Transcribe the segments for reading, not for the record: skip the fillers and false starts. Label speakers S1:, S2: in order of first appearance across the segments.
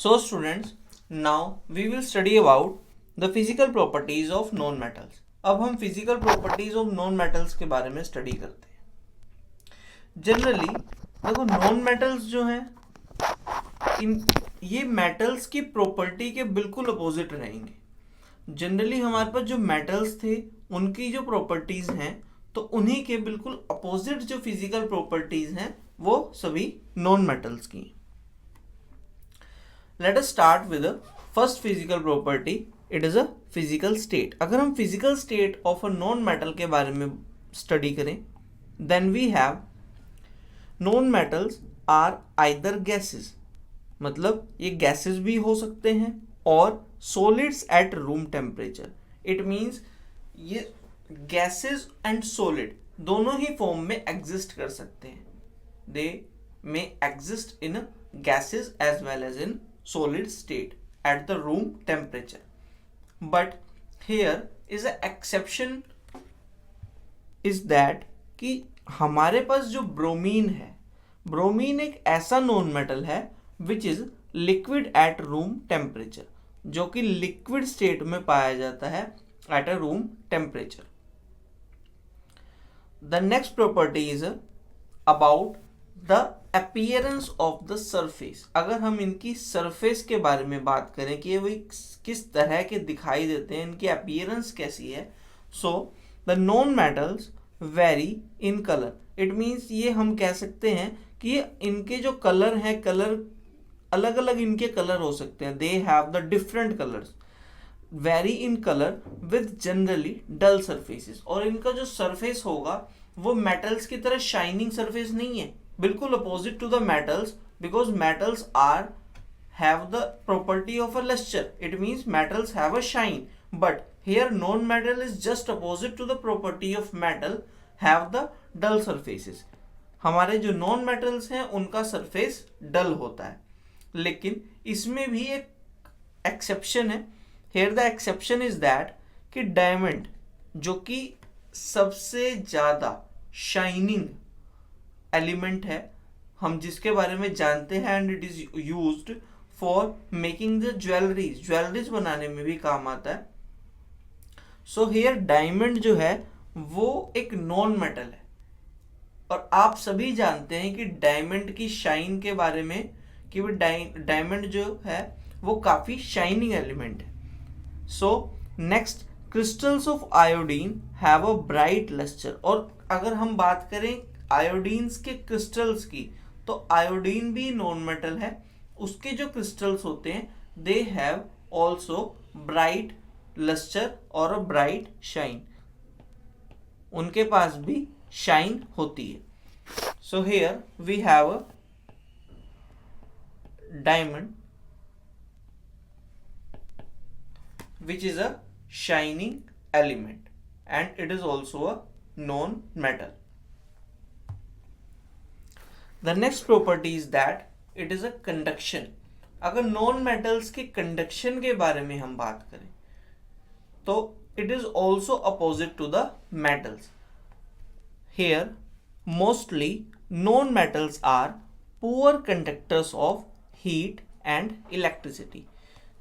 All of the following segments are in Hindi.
S1: So students, now we will study about the physical properties of known metals. अब हम physical properties of known metals के बारे में study करते हैं. Generally देखो known metals जो हैं ये metals की property के बिल्कुल opposite रहेंगे. Generally हमारे पास जो metals थे उनकी जो properties हैं तो उन्हीं के बिल्कुल opposite जो physical properties हैं वो सभी known metals की हैं. Let us start with the first physical property. It is a physical state. अगर हम physical state of a known metal के बारे में study करें, then we have known metals are either gases. मतलब ये gases भी हो सकते हैं और solids at room temperature. It means ये gases and solid दोनों ही form में exist कर सकते हैं. They may exist in gases as well as in solid state at the room temperature, but here is an exception is that कि हमारे पास जो ब्रोमीन है, ब्रोमीन एक ऐसा नॉन मेटल है which is liquid at room temperature, जो कि लिक्विड स्टेट में पाया जाता है at a room temperature. The next property is about the appearance of the surface. अगर हम इनकी surface के बारे में बात करें कि ये किस तरह के दिखाई देते हैं, इनकी appearance कैसी है, so the known metals vary in color. It means ये हम कह सकते हैं कि इनके जो कलर हैं, कलर अलग अलग इनके कलर हो सकते हैं. They have the different colors, vary in color with generally dull surfaces. और इनका जो surface होगा वो metals की तरह shining surface नहीं है, बिल्कुल opposite to the metals, because metals have the property of a luster. It means metals have a shine, but here known metal is just opposite to the property of metal, have the dull surfaces. हमारे जो known metals हैं उनका surface dull होता है, लेकिन इसमें भी एक exception है. Here the exception is that कि diamond जो कि सबसे ज़्यादा shining एलिमेंट है, हम जिसके बारे में जानते हैं, and it is used for making the jewelleries बनाने में भी काम आता है. सो हियर डायमंड जो है वो एक नॉन मेटल है, और आप सभी जानते हैं कि डायमंड की शाइन के बारे में कि वो डायमंड जो है वो काफी शाइनिंग एलिमेंट है. So next, crystals of iodine have a bright lustre. और अगर हम बात करें आयोडीन्स के क्रिस्टल्स की, तो आयोडीन भी नॉन मेटल है, उसके जो क्रिस्टल्स होते हैं they have also bright lustre और अ ब्राइट शाइन, उनके पास भी शाइन होती है. So here we have a diamond which is a shining element and it is also a known metal. The next property is that it is a conduction. अगर known metals के conduction के बारे में हम बात करें तो it is also opposite to the metals. Here mostly known metals are poor conductors of heat and electricity.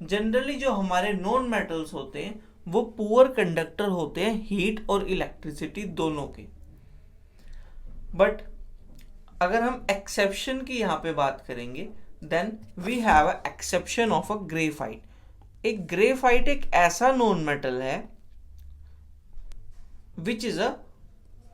S1: Generally जो हमारे नॉन मेटल्स होते हैं वो पुअर कंडक्टर होते हैं हीट और इलेक्ट्रिसिटी दोनों के. बट अगर हम एक्सेप्शन की यहाँ पे बात करेंगे, then we have a exception of a graphite. एक ग्रेफाइट एक ऐसा नॉन मेटल है which is a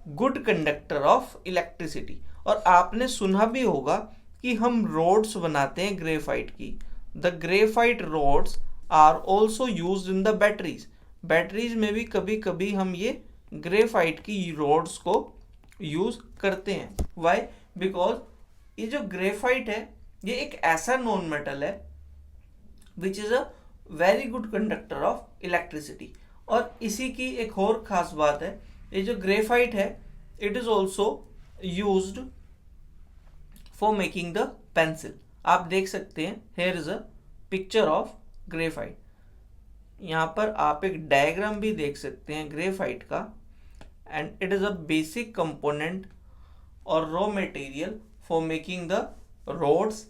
S1: good conductor of electricity. और आपने सुना भी होगा कि हम रोड्स बनाते हैं ग्रेफाइट की. The graphite rods are also used in the batteries. Batteries में भी कभी कभी हम ये ग्रेफाइट की रोड्स को यूज करते हैं. Why? Because ये जो ग्रेफाइट है ये एक ऐसा नॉन मेटल है which is a very good conductor of electricity. और इसी की एक और खास बात है, ये जो ग्रेफाइट है it is also used for making the pencil. आप देख सकते हैं here is a picture of graphite. यहाँ पर आप एक डायग्राम भी देख सकते हैं ग्रेफाइट का, and it is a basic component और raw material for making the rods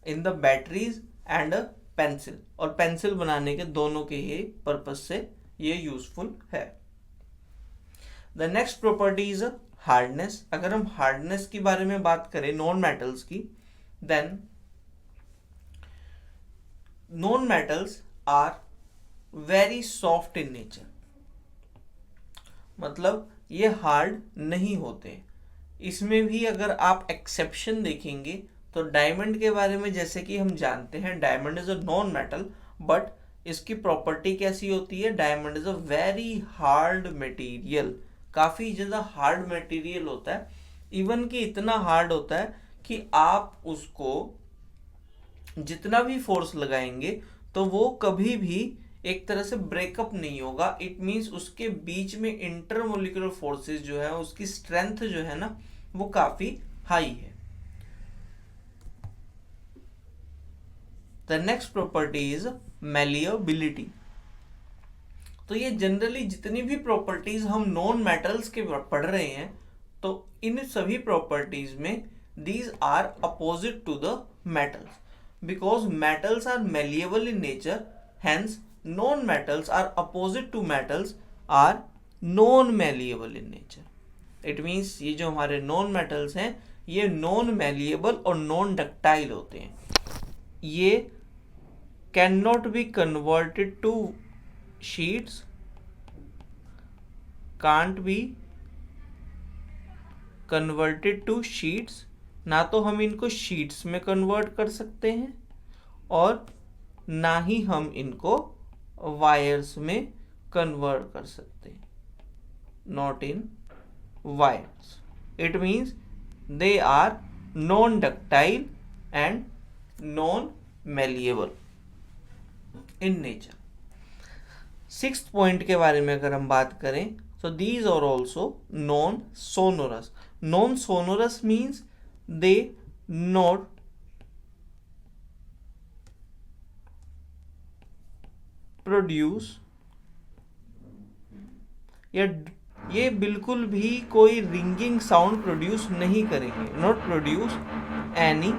S1: in the batteries and pencil, और पेंसिल बनाने के दोनों के ही पर्पज से ये यूजफुल है। The next property is hardness. अगर हम हार्डनेस के बारे में बात करें नॉन मेटल्स की, then non metals are very soft in nature, मतलब ये हार्ड नहीं होते। इसमें भी अगर आप एक्सेप्शन देखेंगे तो डायमंड के बारे में जैसे कि हम जानते हैं, diamond is a non metal, but इसकी प्रॉपर्टी कैसी होती है, diamond is a very hard material, काफी ज्यादा हार्ड मटेरियल होता है। इवन कि इतना हार्ड होता है कि आप उसको जितना भी फोर्स लगाएंगे तो वो कभी भी एक तरह से ब्रेकअप नहीं होगा। इट मींस उसके बीच में इंटरमोलिकुलर फोर्सेस जो है, उसकी स्ट्रेंथ जो है ना, वो काफी हाई है। The next property is malleability. तो ये जनरली जितनी भी प्रॉपर्टीज हम नॉन मेटल्स के पढ़ रहे हैं, तो इन सभी प्रॉपर्टीज में these are opposite to the metals, because metals are malleable in nature, hence non metals are opposite to metals are non malleable in nature. It means ये जो हमारे नॉन मेटल्स हैं ये नॉन मैलिएबल और नॉन डक्टाइल होते हैं। ये can not be converted to sheets, can't be converted to sheets, ना तो हम इनको शीट्स में कन्वर्ट कर सकते हैं और ना ही हम इनको वायर्स में कन्वर्ट कर सकते हैं, not in wires. It means they are non ductile and non malleable in nature. Sixth point के बारे में अगर हम बात करें तो these are also non sonorous. Non sonorous means they not produce, या ये बिल्कुल भी कोई रिंगिंग साउंड प्रोड्यूस नहीं करेंगे, not produce any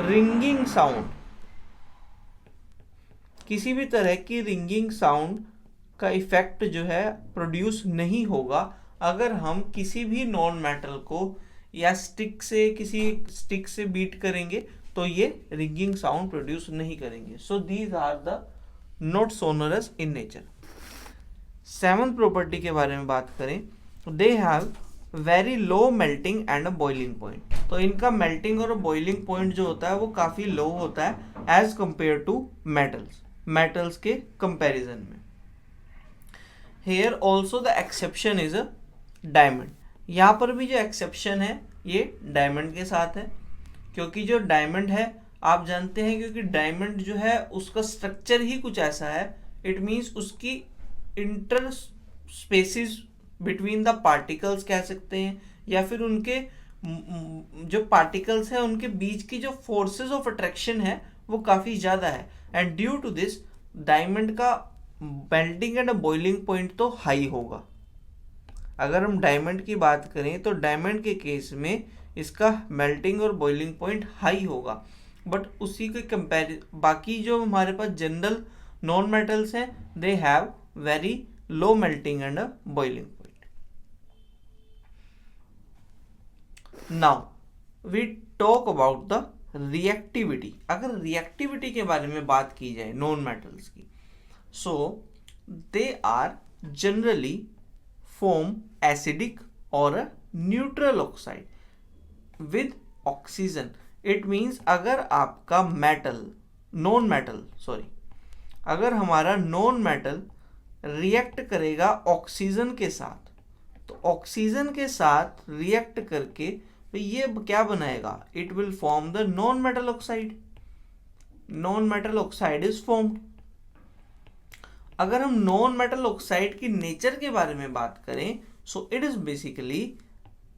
S1: ringing sound. किसी भी तरह की रिंगिंग साउंड का इफेक्ट जो है प्रोड्यूस नहीं होगा अगर हम किसी भी नॉन मेटल को या किसी स्टिक से बीट करेंगे, तो ये रिंगिंग साउंड प्रोड्यूस नहीं करेंगे। So these are the not sonorous in nature. Seventh property के बारे में बात करें तो they have very low melting and a boiling point. तो इनका मेल्टिंग और बॉइलिंग पॉइंट जो होता है वो काफी लो होता है एज कंपेयर टू मेटल्स के कंपैरिजन में। Here also the exception is a diamond. यहाँ पर भी जो एक्सेप्शन है ये डायमंड के साथ है, क्योंकि जो डायमंड है आप जानते हैं, क्योंकि डायमंड जो है उसका स्ट्रक्चर ही कुछ ऐसा है, इट मीन्स उसकी inter spaces between the particles कह सकते हैं, या फिर उनके जो पार्टिकल्स हैं उनके बीच की जो फोर्सेस ऑफ अट्रैक्शन है वो काफ़ी ज़्यादा है। And due to this diamond का मेल्टिंग एंड बॉइलिंग पॉइंट तो हाई होगा। अगर हम डायमंड की बात करें तो डायमंड के केस में इसका मेल्टिंग और बॉइलिंग पॉइंट हाई होगा, बट उसी के कंपेयर बाकी जो हमारे पास जनरल नॉन मेटल्स हैं they have very low melting and boiling point. Now we talk about the reactivity. अगर रिएक्टिविटी के बारे में बात की जाए नॉन मेटल्स की, so they are generally form acidic और neutral oxide with oxygen. It means अगर आपका अगर हमारा नॉन मेटल रिएक्ट करेगा ऑक्सीजन के साथ, तो ऑक्सीजन के साथ रिएक्ट करके तो ये क्या बनाएगा, it will form the non metal oxide. Non metal oxide is formed. अगर हम नॉन मेटल ऑक्साइड की नेचर के बारे में बात करें, so it is basically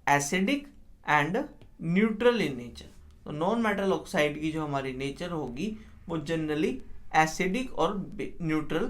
S1: acidic and neutral in nature. तो नॉन मेटल ऑक्साइड की जो हमारी नेचर होगी वो जनरली एसिडिक और न्यूट्रल